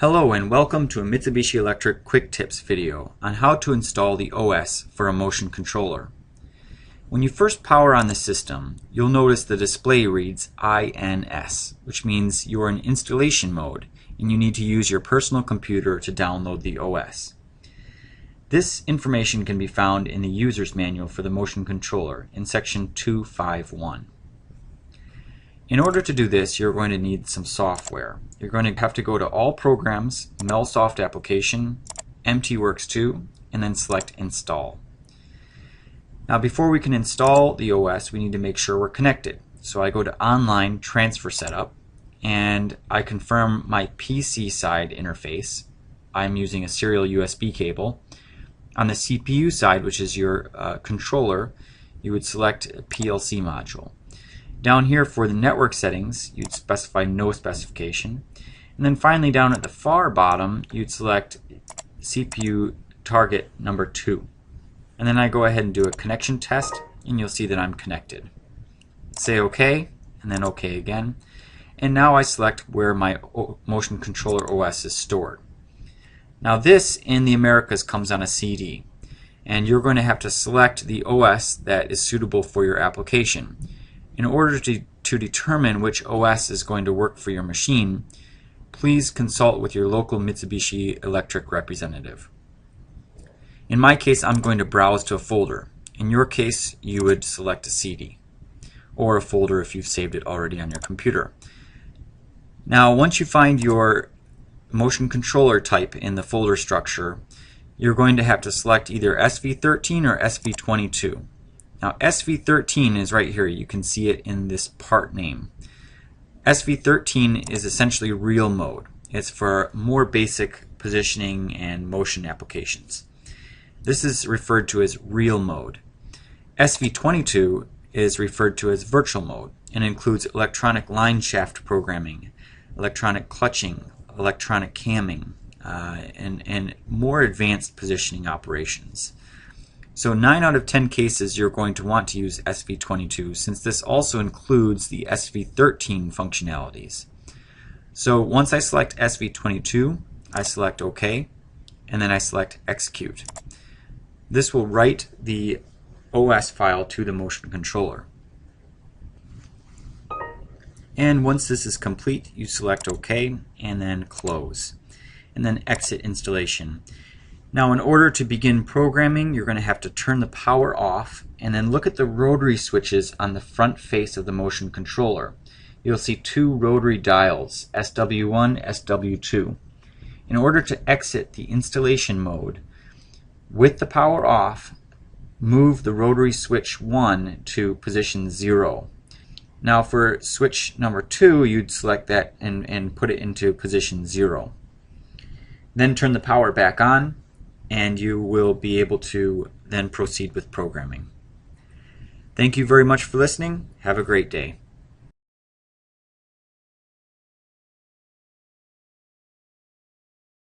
Hello and welcome to a Mitsubishi Electric Quick Tips video on how to install the OS for a motion controller. When you first power on the system, you'll notice the display reads INS, which means you're in installation mode and you need to use your personal computer to download the OS. This information can be found in the user's manual for the motion controller in section 251. In order to do this, you're going to need some software. You're going to have to go to All Programs, MelSoft Application, MTWorks 2, and then select Install. Now before we can install the OS, we need to make sure we're connected. So I go to Online Transfer Setup, and I confirm my PC side interface. I'm using a serial USB cable. On the CPU side, which is your controller, you would select a PLC module. Down here for the network settings, you'd specify no specification. And then finally down at the far bottom, you'd select CPU target number 2. And then I go ahead and do a connection test, and you'll see that I'm connected. Say OK, and then OK again. And now I select where my motion controller OS is stored. Now this in the Americas comes on a CD, and you're going to have to select the OS that is suitable for your application. In order to determine which OS is going to work for your machine, please consult with your local Mitsubishi Electric representative. In my case, I'm going to browse to a folder. In your case, you would select a CD or a folder if you've saved it already on your computer. Now, once you find your motion controller type in the folder structure, you're going to have to select either SV13 or SV22. Now SV13 is right here. You can see it in this part name. SV13 is essentially real mode. It's for more basic positioning and motion applications. This is referred to as real mode. SV22 is referred to as virtual mode and includes electronic line shaft programming, electronic clutching, electronic camming, and more advanced positioning operations. So 9 out of 10 cases you're going to want to use SV22 since this also includes the SV13 functionalities. So once I select SV22, I select OK, and then I select Execute. This will write the OS file to the motion controller. And once this is complete, you select OK and then Close, and then Exit Installation. Now in order to begin programming, you're going to have to turn the power off and then look at the rotary switches on the front face of the motion controller. You'll see 2 rotary dials, SW1, SW2. In order to exit the installation mode, with the power off, move the rotary switch 1 to position 0. Now for switch number 2, you'd select that and put it into position 0. Then turn the power back on, and you will be able to then proceed with programming. Thank you very much for listening. Have a great day.